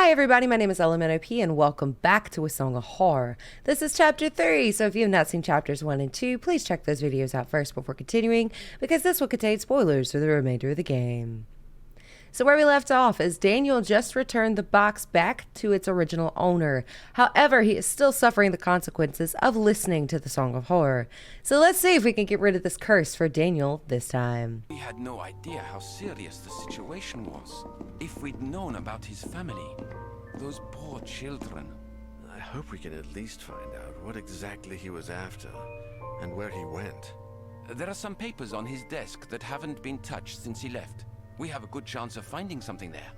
Hi everybody, my name is LMNOP and welcome back to A Song of Horror. This is chapter 3, so if you have not seen chapters 1 and 2, please check those videos out first before continuing, because this will contain spoilers for the remainder of the game. So where we left off is Daniel just returned the box back to its original owner. However, he is still suffering the consequences of listening to the Song of Horror. So let's see if we can get rid of this curse for Daniel this time. We had no idea how serious the situation was. If we'd known about his family, those poor children. I hope we can at least find out what exactly he was after and where he went. There are some papers on his desk that haven't been touched since he left. We have a good chance of finding something there.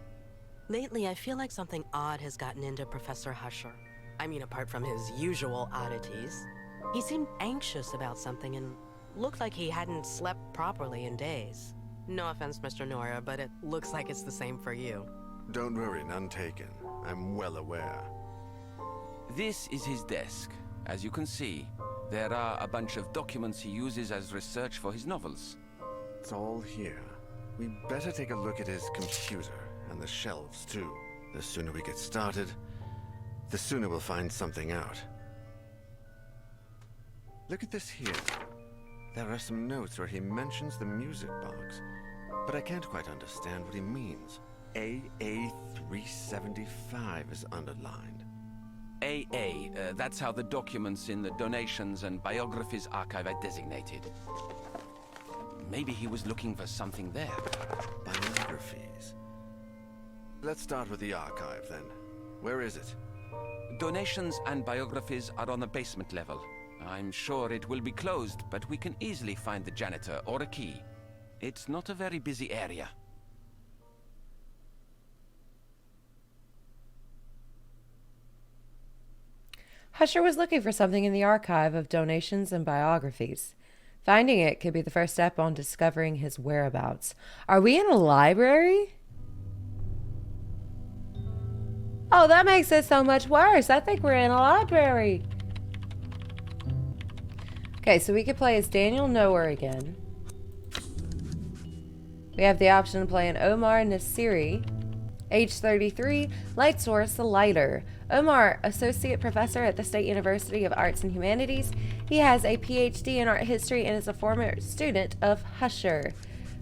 Lately, I feel like something odd has gotten into Professor Husher. I mean, apart from his usual oddities. He seemed anxious about something and looked like he hadn't slept properly in days. No offense, Mr. Nora, but it looks like it's the same for you. Don't worry, none taken. I'm well aware. This is his desk. As you can see, there are a bunch of documents he uses as research for his novels. It's all here. We better take a look at his computer and the shelves, too. The sooner we get started, the sooner we'll find something out. Look at this here. There are some notes where he mentions the music box, but I can't quite understand what he means. AA375 is underlined. AA, that's how the documents in the Donations and Biographies archive are designated. Maybe he was looking for something there. Biographies. Let's start with the archive, then. Where is it? Donations and Biographies are on the basement level. I'm sure it will be closed, but we can easily find the janitor or a key. It's not a very busy area. Husher was looking for something in the archive of Donations and Biographies. Finding it could be the first step on discovering his whereabouts. Are we in a library? Oh, that makes it so much worse. I think we're in a library. Okay, so we could play as Daniel Noer again. We have the option to play an Omar Nasiri, age 33, light source, the lighter. Omar, associate professor at the State University of Arts and Humanities. He has a PhD in art history and is a former student of Husher,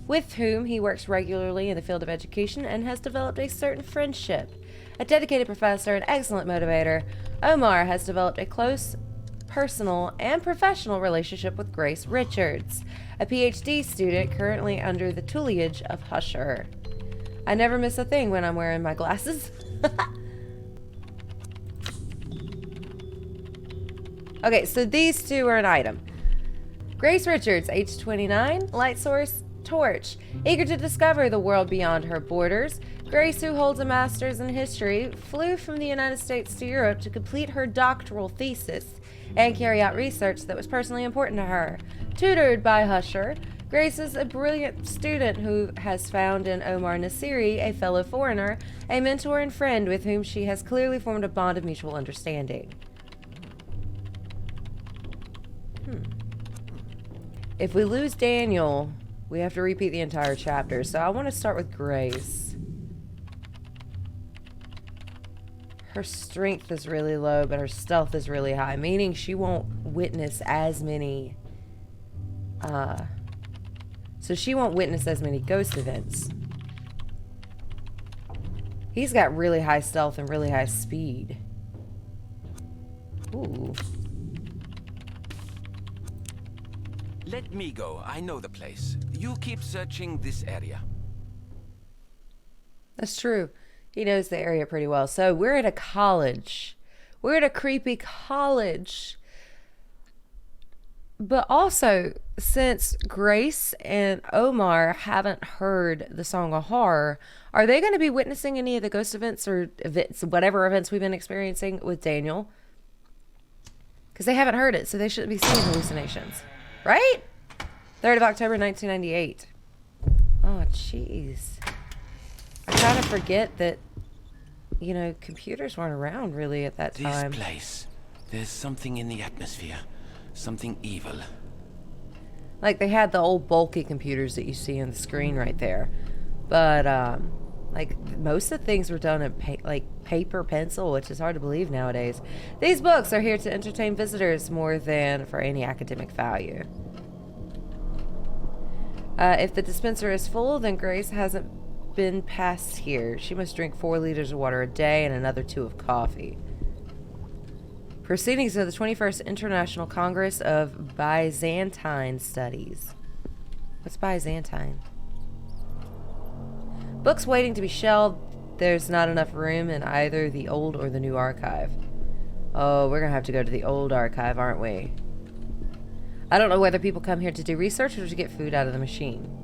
with whom he works regularly in the field of education and has developed a certain friendship. A dedicated professor and excellent motivator, Omar has developed a close personal and professional relationship with Grace Richards, a PhD student currently under the tutelage of Husher. I never miss a thing when I'm wearing my glasses. Okay, so these two are an item. Grace Richards, age 29, light source, torch. Eager to discover the world beyond her borders, Grace, who holds a master's in history, flew from the United States to Europe to complete her doctoral thesis and carry out research that was personally important to her. Tutored by Husher, Grace is a brilliant student who has found in Omar Nasiri, a fellow foreigner, a mentor and friend with whom she has clearly formed a bond of mutual understanding. If we lose Daniel, we have to repeat the entire chapter. So I want to start with Grace. Her strength is really low, but her stealth is really high, meaning she won't witness as many ghost events. He's got really high stealth and really high speed. Ooh. Let me go. I know the place. You keep searching this area. That's true. He knows the area pretty well. So we're at a college. We're at a creepy college. But also, since Grace and Omar haven't heard the Song of Horror, are they going to be witnessing any of the ghost events or events, whatever events we've been experiencing with Daniel? Because they haven't heard it, so they shouldn't be seeing hallucinations. Right? 3rd of October, 1998. Oh, jeez. I kind of forget that, you know, computers weren't around really at that time. This place. There's something in the atmosphere. Something evil. Like, they had the old bulky computers that you see on the screen right there. But, Like, most of the things were done in paper pencil, which is hard to believe nowadays. These books are here to entertain visitors more than for any academic value. If the dispenser is full, then Grace hasn't been passed here. She must drink 4 liters of water a day and another 2 of coffee. Proceedings of the 21st International Congress of Byzantine Studies. What's Byzantine? Books waiting to be shelved. There's not enough room in either the old or the new archive. Oh, we're gonna have to go to the old archive, aren't we? I don't know whether people come here to do research or to get food out of the machine.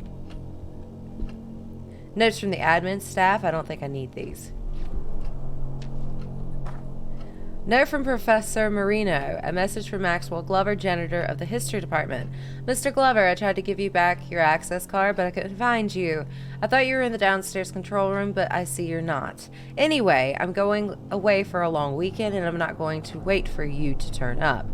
Notes from the admin staff. I don't think I need these. Note from Professor Marino. A message from Maxwell Glover, janitor of the history department. Mr. Glover, I tried to give you back your access card, but I couldn't find you. I thought you were in the downstairs control room, but I see you're not. Anyway, I'm going away for a long weekend, and I'm not going to wait for you to turn up.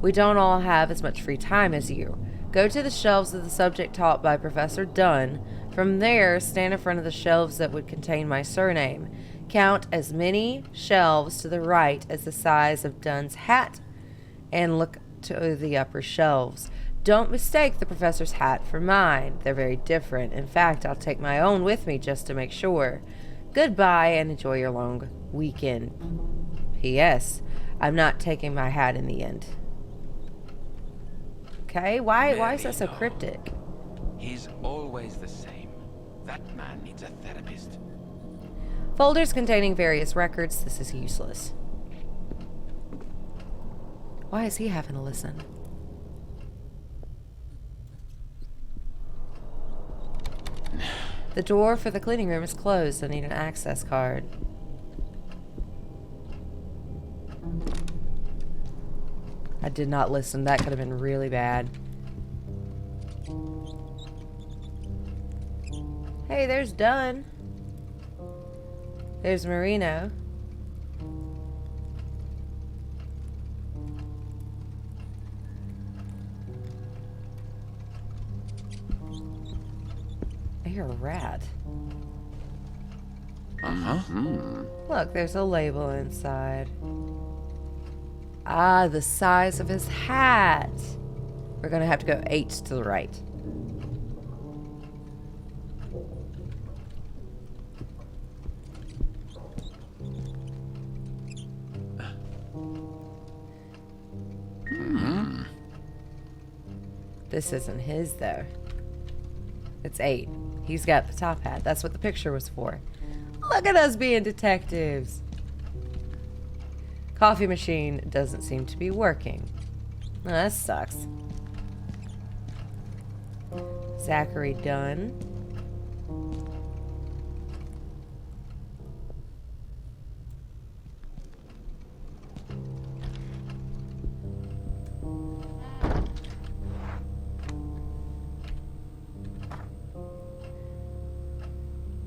We don't all have as much free time as you. Go to the shelves of the subject taught by Professor Dunn. From there, stand in front of the shelves that would contain my surname. Count as many shelves to the right as the size of Dunn's hat and look to the upper shelves. Don't mistake the professor's hat for mine. They're very different. In fact, I'll take my own with me just to make sure. Goodbye and enjoy your long weekend. P.S. I'm not taking my hat in the end. Okay, why is that so cryptic? He's always the same. That man needs a therapist. Folders containing various records. This is useless. Why is he having to listen? The door for the cleaning room is closed. I need an access card. I did not listen. That could have been really bad. Hey, there's Dunn. There's Marino. I hear a rat. Look, there's a label inside. Ah, the size of his hat. We're gonna have to go 8 to the right. This isn't his, though. It's 8. He's got the top hat. That's what the picture was for. Look at us being detectives. Coffee machine doesn't seem to be working. Oh, that sucks. Zachary Dunn.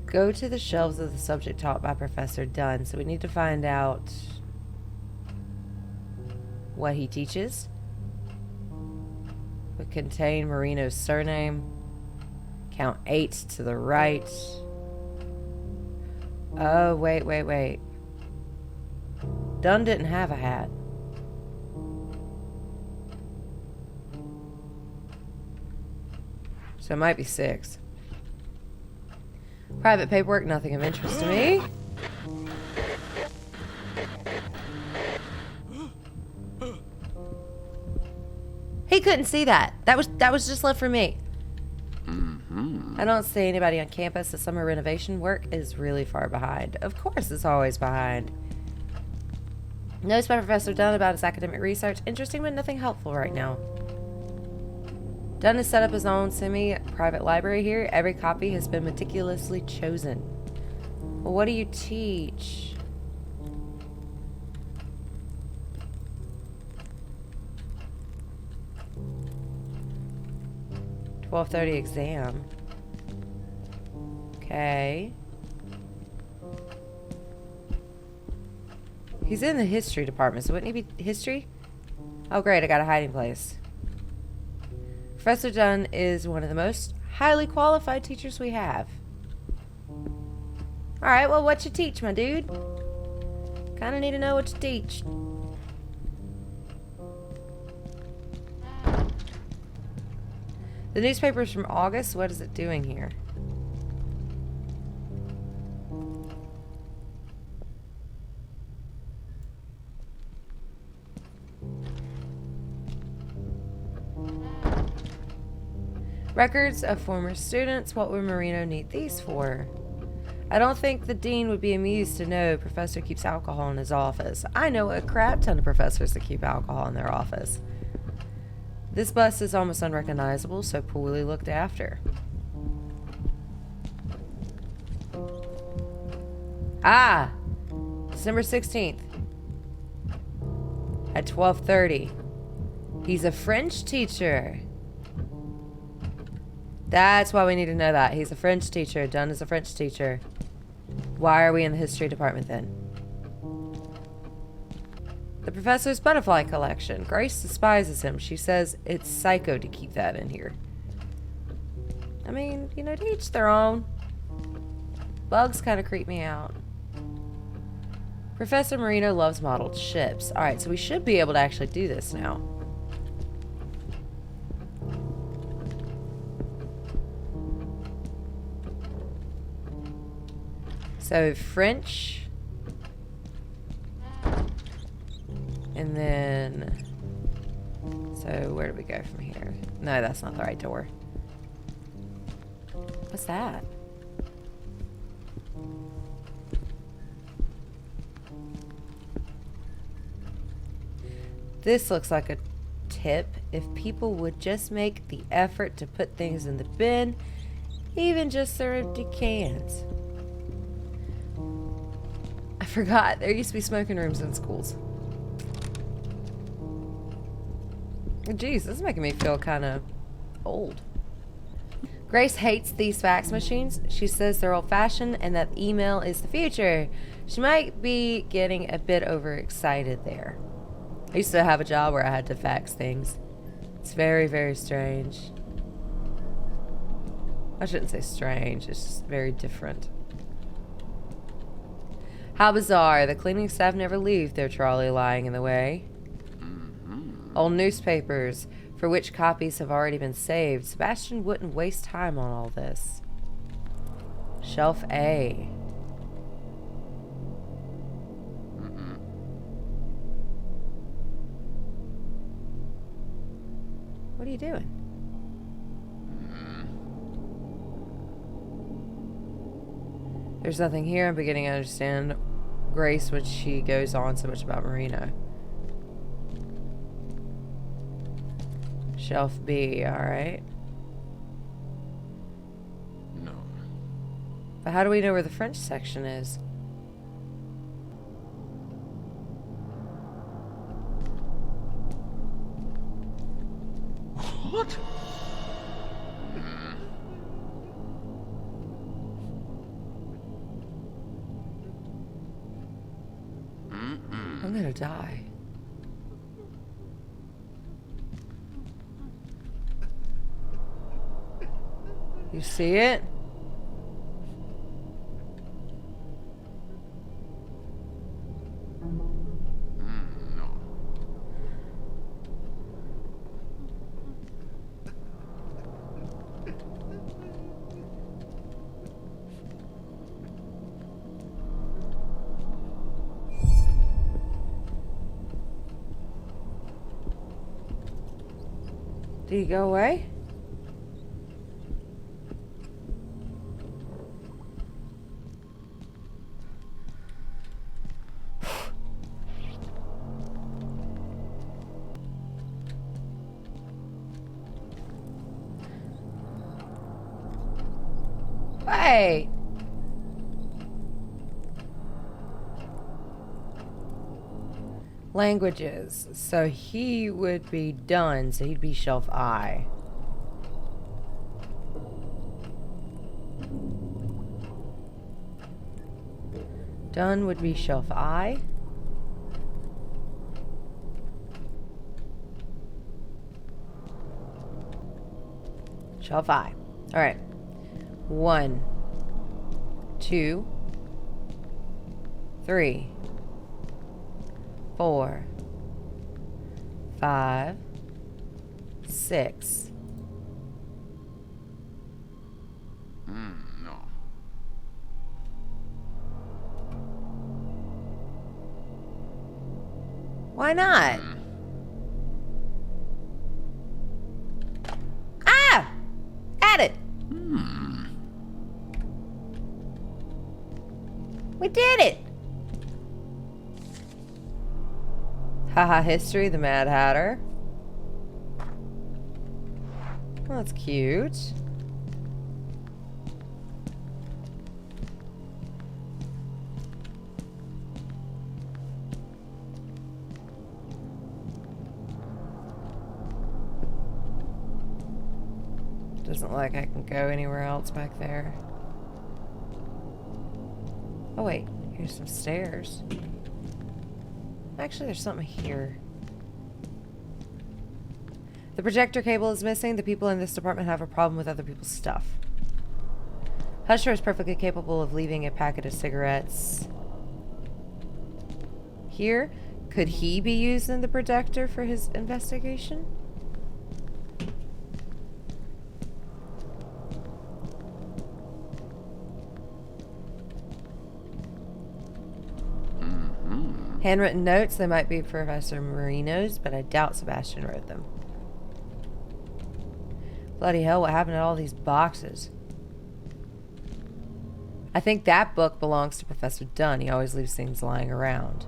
Go to the shelves of the subject taught by Professor Dunn. So we need to find out what he teaches. Would contain Marino's surname. Count 8 to the right. Oh, wait. Dunn didn't have a hat. So it might be 6. Private paperwork, nothing of interest to me. He couldn't see that. That was just left for me. I don't see anybody on campus. The summer renovation work is really far behind. Of course, it's always behind. Notes by Professor Dunn about his academic research. Interesting, but nothing helpful right now. Dunn has set up his own semi-private library here. Every copy has been meticulously chosen. Well, what do you teach? .12:30 exam. Okay. He's in the history department, so wouldn't he be history? Oh, great, I got a hiding place. Professor Dunn is one of the most highly qualified teachers we have. Alright, well, what you teach, my dude? Kinda need to know what you teach. The newspaper's from August. What is it doing here? Records of former students. What would Marino need these for? I don't think the dean would be amused to know Professor keeps alcohol in his office. I know a crap ton of professors that keep alcohol in their office. This bus is almost unrecognizable, so poorly looked after. Ah! December 16th. At 12:30. He's a French teacher. That's why we need to know that. He's a French teacher. Dunn is a French teacher. Why are we in the history department then? The professor's butterfly collection. Grace despises him. She says it's psycho to keep that in here. I mean, you know, to each their own. Bugs kind of creep me out. Professor Marino loves modeled ships. Alright, so we should be able to actually do this now. So French, and then, so where do we go from here? No, that's not the right door. What's that? This looks like a tip. If people would just make the effort to put things in the bin, even just their empty cans. I forgot, there used to be smoking rooms in schools. Jeez, this is making me feel kind of old. Grace hates these fax machines. She says they're old-fashioned and that email is the future. She might be getting a bit overexcited there. I used to have a job where I had to fax things. It's very, very strange. I shouldn't say strange, it's just very different. How bizarre. The cleaning staff never leave their trolley lying in the way. Old newspapers, for which copies have already been saved. Sebastian wouldn't waste time on all this. Shelf A. What are you doing? There's nothing here. I'm beginning to understand Grace when she goes on so much about Marino. Shelf B, alright. No. But how do we know where the French section is? What? I'm gonna die. You see it? No. Did he go away? Wait. Languages. So he would be done, so he'd be shelf I. Done would be shelf I. Shelf I. Alright. 1, 2, 3, 4, 5, 6. No. Why not? Ah! Got it! We did it! Haha, history, the Mad Hatter. Well, that's cute. Doesn't look like I can go anywhere else back there. Oh wait, here's some stairs. Actually, there's something here. The projector cable is missing. The people in this department have a problem with other people's stuff. Husher is perfectly capable of leaving a packet of cigarettes here. Could he be using the projector for his investigation? Handwritten notes, they might be Professor Marino's, but I doubt Sebastian wrote them. Bloody hell, what happened to all these boxes? I think that book belongs to Professor Dunn. He always leaves things lying around.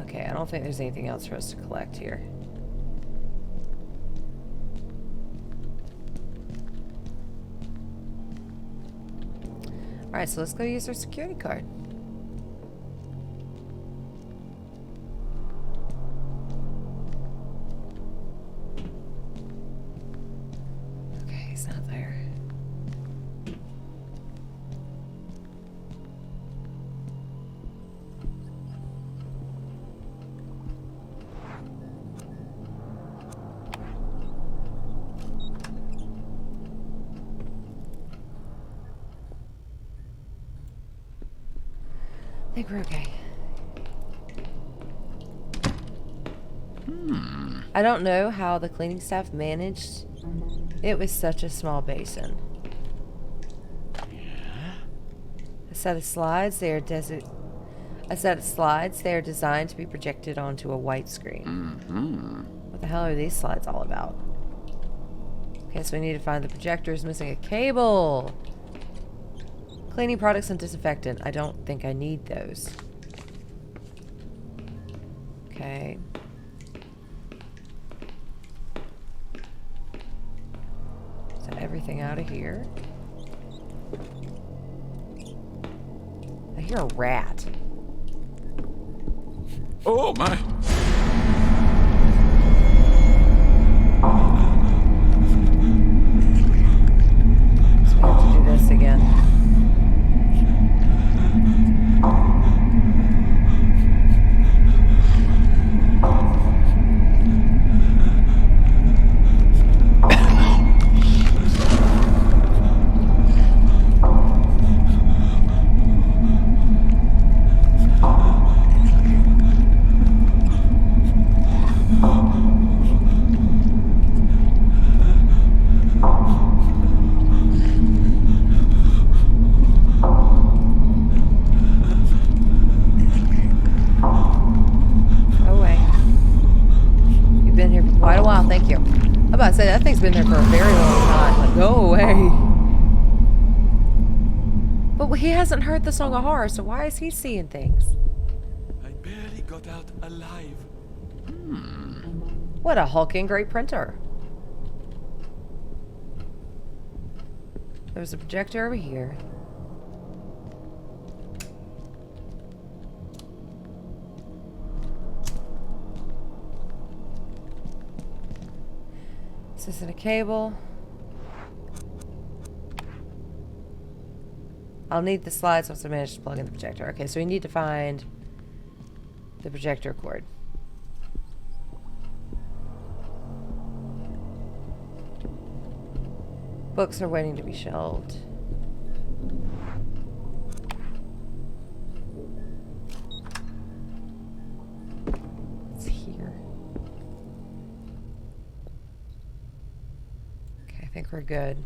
Okay, I don't think there's anything else for us to collect here. Alright, so let's go use our security card. He's not there. I think we're okay. I don't know how the cleaning staff managed. It was such a small basin. A set of slides, they are designed to be projected onto a white screen. What the hell are these slides all about? Okay, so we need to find the projectors. Missing a cable. Cleaning products and disinfectant. I don't think I need those. Okay. Is that everything out of here? I hear a rat. Oh my! So we have to do this again. Say that thing's been there for a very long time. Like, go away. But he hasn't heard the Song of Horror, so why is he seeing things? I barely got out alive. What a hulking great printer. There's a projector over here. This isn't a cable. I'll need the slides once I manage to plug in the projector. Okay, so we need to find the projector cord. Books are waiting to be shelved. think we're good.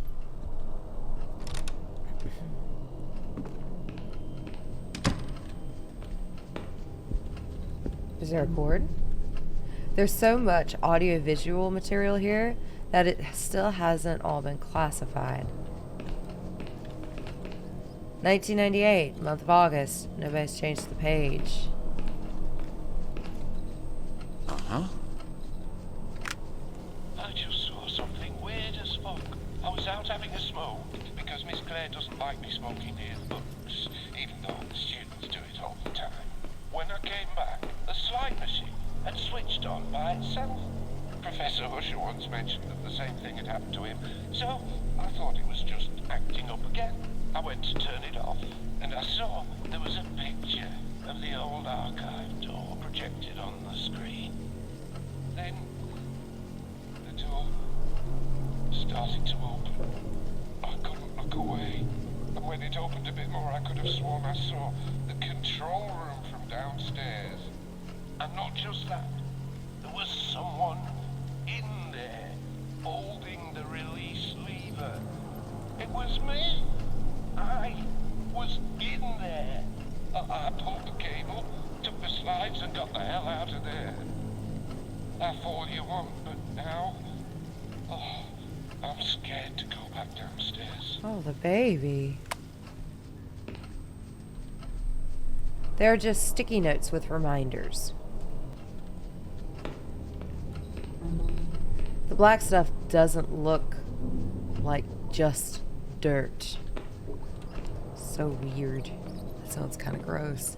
Is there a cord? There's so much audio-visual material here that it still hasn't all been classified. 1998, month of August. Nobody's changed the page. Uh-huh. I just saw something weird as fuck. I was out having a smoke because Miss Claire doesn't like me smoking near the books, even though the students do it all the time. When I came back, the slide machine had switched on by itself. Professor Husher once mentioned that the same thing had happened to him, so I thought it was just acting up again. I went to turn it off, and I saw there was a picture of the old archive door projected on the screen. Then the door started to open. I couldn't look away, and when it opened a bit more, I could have sworn I saw the control room from downstairs. And not just that, there was someone in there holding the release lever. It was me. I was in there. I pulled the cable, took the slides, and got the hell out of there. That's all you want, but now, I'm scared to go back downstairs. Oh, the baby. They're just sticky notes with reminders. The black stuff doesn't look like just dirt. So weird. That sounds kind of gross.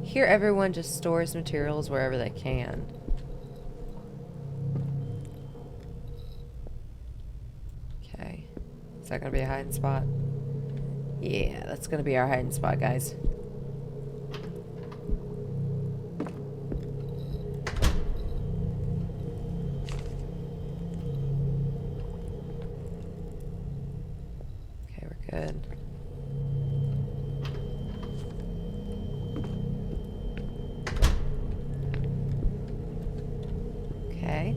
Here, everyone just stores materials wherever they can. Okay. Is that gonna be a hiding spot? Yeah, that's gonna be our hiding spot, guys. Okay, we're good. Okay.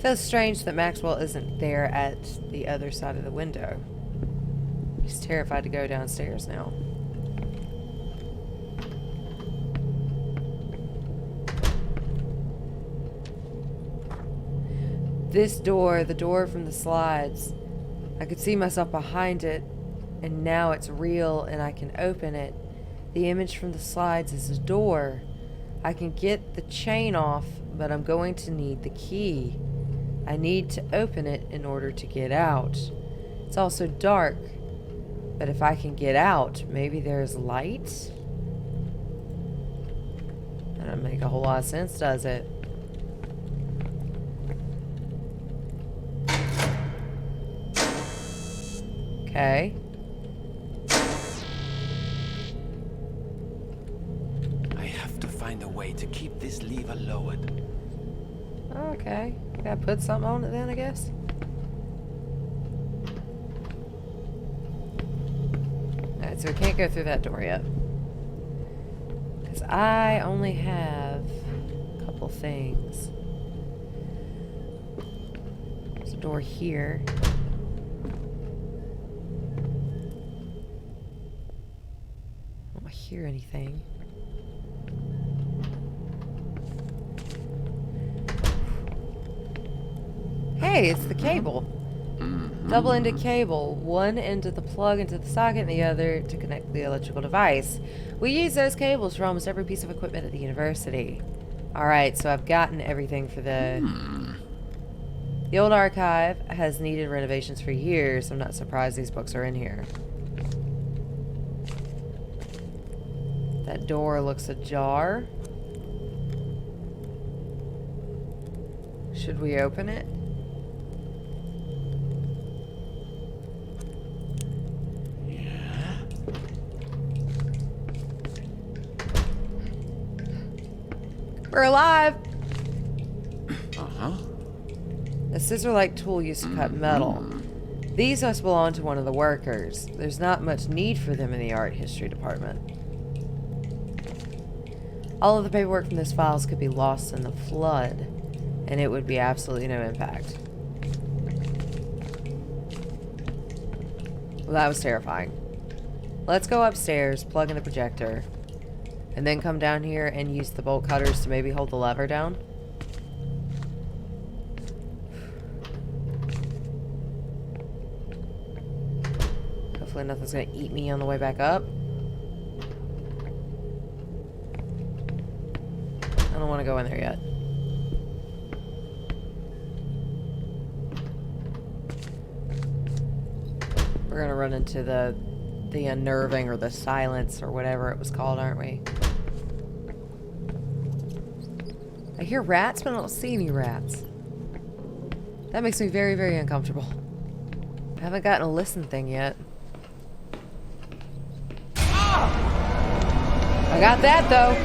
Feels strange that Maxwell isn't there at the other side of the window. He's terrified to go downstairs now. This door, the door from the slides, I could see myself behind it, and now it's real and I can open it. The image from the slides is a door. I can get the chain off, but I'm going to need the key. I need to open it in order to get out. It's also dark, but if I can get out, maybe there's light? That doesn't make a whole lot of sense, does it? Okay. I have to find a way to keep this lever lowered. Okay. Gotta put something on it then, I guess. Alright, so we can't go through that door yet. Because I only have a couple things. There's a door here. I don't hear anything. Hey, it's the cable. Double-ended cable. One end of the plug into the socket and the other to connect the electrical device. We use those cables for almost every piece of equipment at the university. Alright, so I've gotten everything for the... The old archive has needed renovations for years. I'm not surprised these books are in here. That door looks ajar. Should we open it? We're alive! Uh-huh. A scissor-like tool used to cut metal. These must belong to one of the workers. There's not much need for them in the art history department. All of the paperwork from those files could be lost in the flood, and it would be absolutely no impact. Well, that was terrifying. Let's go upstairs, plug in the projector, and then come down here and use the bolt cutters to maybe hold the lever down. Hopefully nothing's gonna eat me on the way back up. I don't want to go in there yet. We're gonna run into the unnerving or the silence or whatever it was called, aren't we? I hear rats, but I don't see any rats. That makes me very, very uncomfortable. I haven't gotten a listen thing yet. I got that though.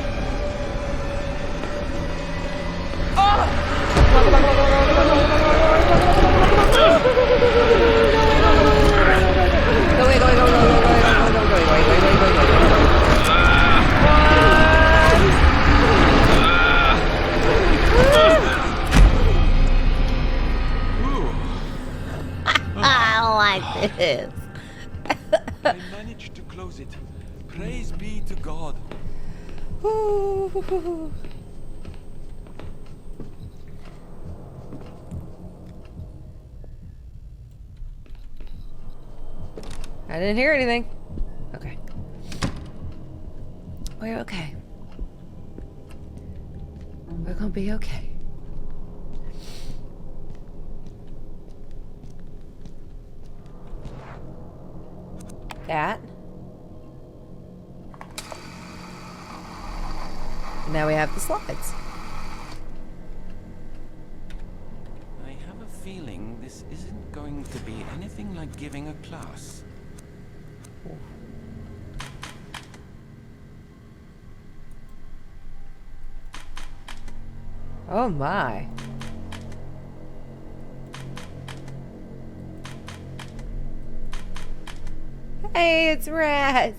I don't like this. I managed to close it. Praise be to God. I didn't hear anything. Okay. We're okay. We're gonna be okay. That. Now we have the slides. I have a feeling this isn't going to be anything like giving a class. Oh my. Hey, it's rats.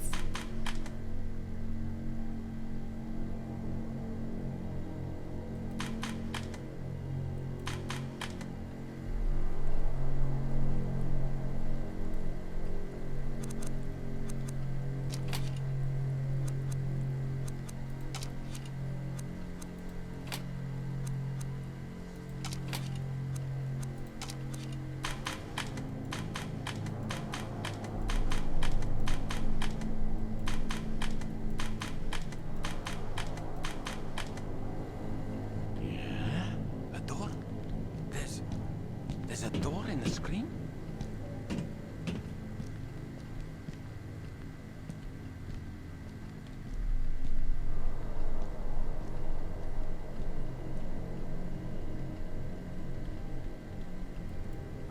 There's a door in the screen?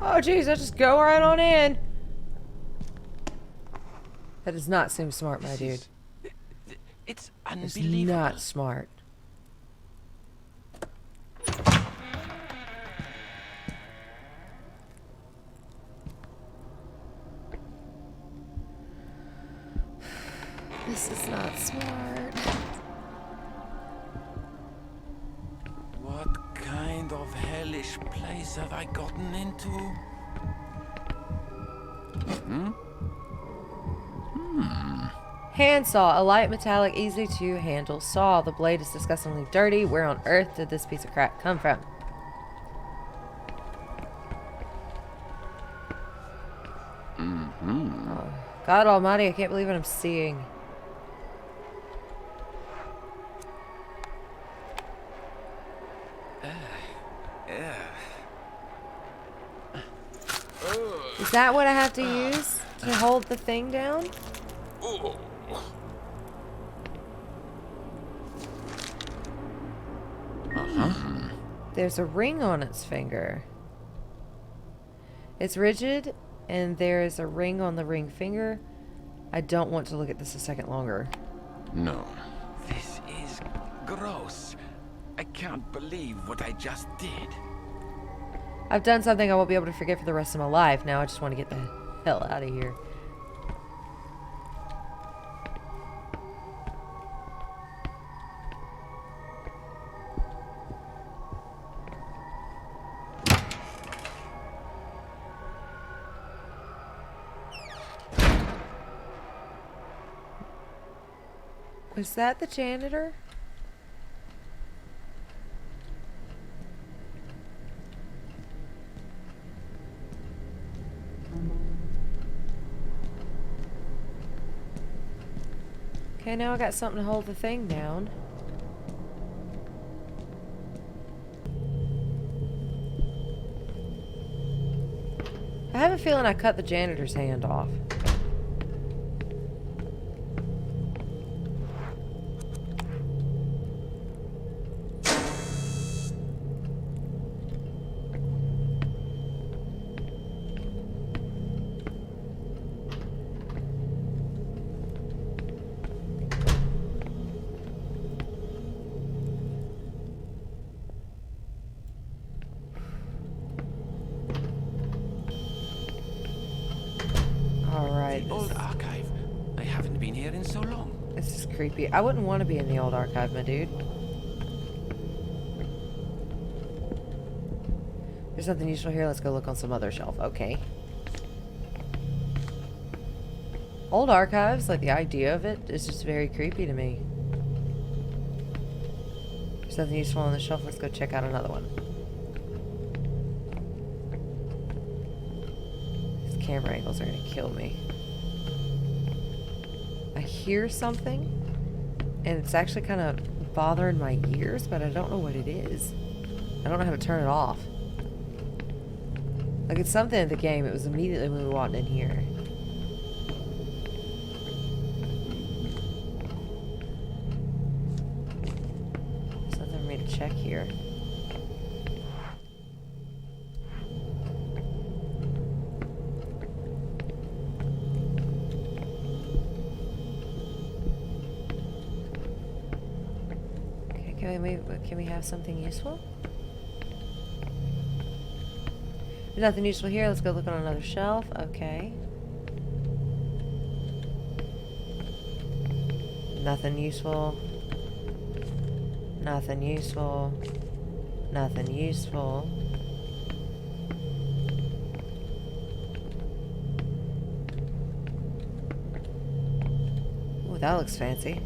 Oh geez, I just go right on in. That does not seem smart, my dude. It's It's unbelievable. not smart. This is not smart. What kind of hellish place have I gotten into? Handsaw, a light metallic, easy to handle saw. The blade is disgustingly dirty. Where on earth did this piece of crap come from? Oh, God almighty, I can't believe what I'm seeing. Is that what I have to use to hold the thing down? There's a ring on its finger. It's rigid, and there is a ring on the ring finger. I don't want to look at this a second longer. No. This is gross. I can't believe what I just did. I've done something I won't be able to forget for the rest of my life. Now I just want to get the hell out of here. Was that the janitor? Okay, now I got something to hold the thing down. I have a feeling I cut the janitor's hand off. The old archive. I haven't been here in so long. This is creepy. I wouldn't want to be in the old archive, my dude. There's something useful here. Let's go look on some other shelf. Okay. Old archives, like the idea of it, is just very creepy to me. There's something useful on the shelf. Let's go check out another one. These camera angles are going to kill me. I hear something, and it's actually kind of bothering my ears, but I don't know what it is. I don't know how to turn it off. Like, it's something in the game. It was immediately when we walked in here. There's nothing for me to check here. Can we have something useful? There's nothing useful here. Let's go look on another shelf. Okay. Nothing useful. Nothing useful. Nothing useful. Ooh, that looks fancy.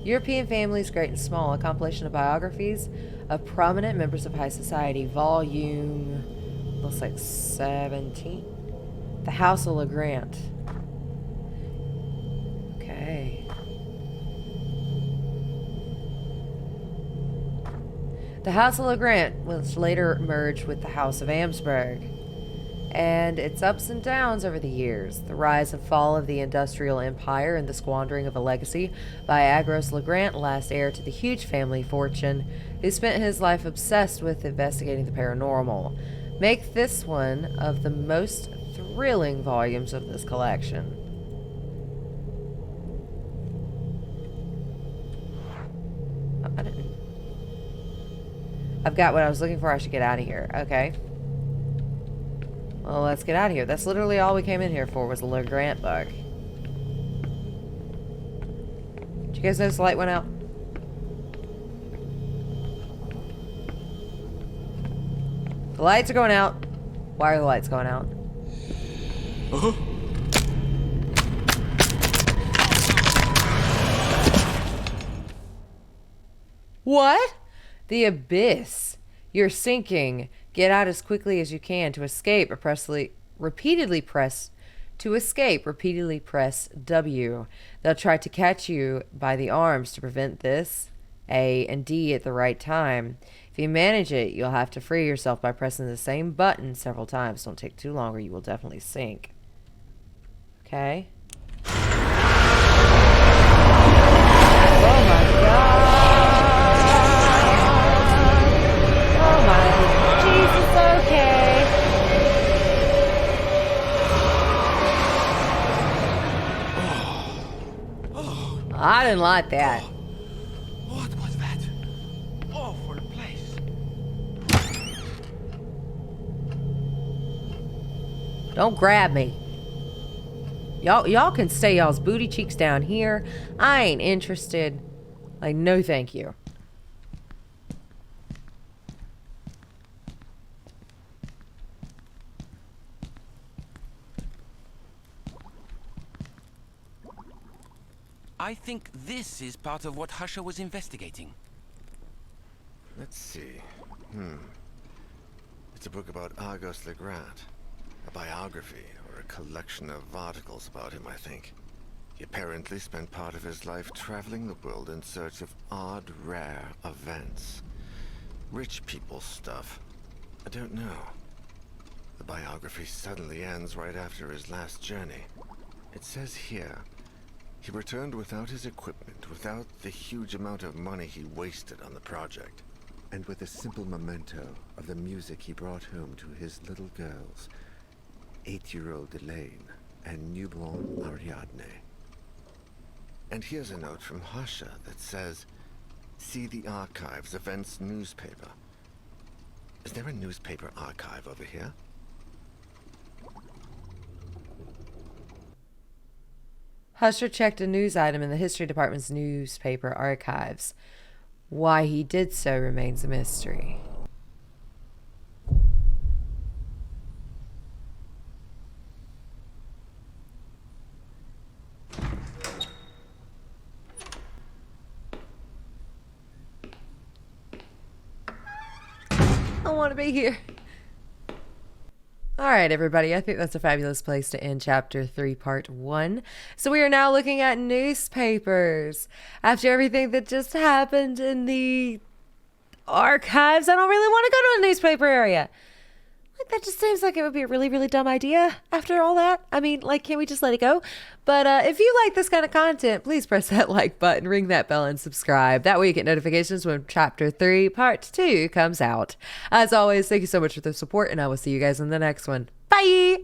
European Families, Great and Small, a compilation of biographies of prominent members of high society. Volume, looks like 17. The House of LeGrant. Okay. The House of LeGrant was later merged with the House of Amsberg, and its ups and downs over the years. The rise and fall of the industrial empire and the squandering of a legacy by Agros LeGrant, last heir to the huge family fortune, who spent his life obsessed with investigating the paranormal, make this one of the most thrilling volumes of this collection. I've got what I was looking for. I should get out of here. Okay. Well, let's get out of here. That's literally all we came in here for, was a LeGrant bug. Did you guys notice the light went out? The lights are going out. Why are the lights going out? What? The abyss. You're sinking. Get out as quickly as you can. To escape, repeatedly press W. They'll try to catch you by the arms. To prevent this, A and D at the right time. If you manage it, you'll have to free yourself by pressing the same button several times. Don't take too long or you will definitely sink. Okay. Oh my god. Oh my Jesus, okay. I didn't like that. What was that? Don't grab me. Y'all can stay y'all's booty cheeks down here. I ain't interested. Like, no thank you. I think this is part of what Husher was investigating. Let's see. It's a book about Argos Legrand. A biography, or a collection of articles about him, I think. He apparently spent part of his life traveling the world in search of odd, rare events. Rich people stuff. I don't know. The biography suddenly ends right after his last journey. It says here, he returned without his equipment, without the huge amount of money he wasted on the project, and with a simple memento of the music he brought home to his little girls, 8-year-old Elaine and newborn Ariadne. And here's a note from Husher that says, "See the Archives Events newspaper." Is there a newspaper archive over here? Husher checked a news item in the history department's newspaper archives. Why he did so remains a mystery. I want to be here. All right, everybody. I think that's a fabulous place to end Chapter 3, Part 1. So we are now looking at newspapers. After everything that just happened in the archives, I don't really want to go to a newspaper area. Like, that just seems like it would be a really, really dumb idea after all that. I mean, like, can't we just let it go? But if you like this kind of content, please press that like button, ring that bell, and subscribe. That way you get notifications when Chapter 3, Part 2 comes out. As always, thank you so much for the support, and I will see you guys in the next one. Bye!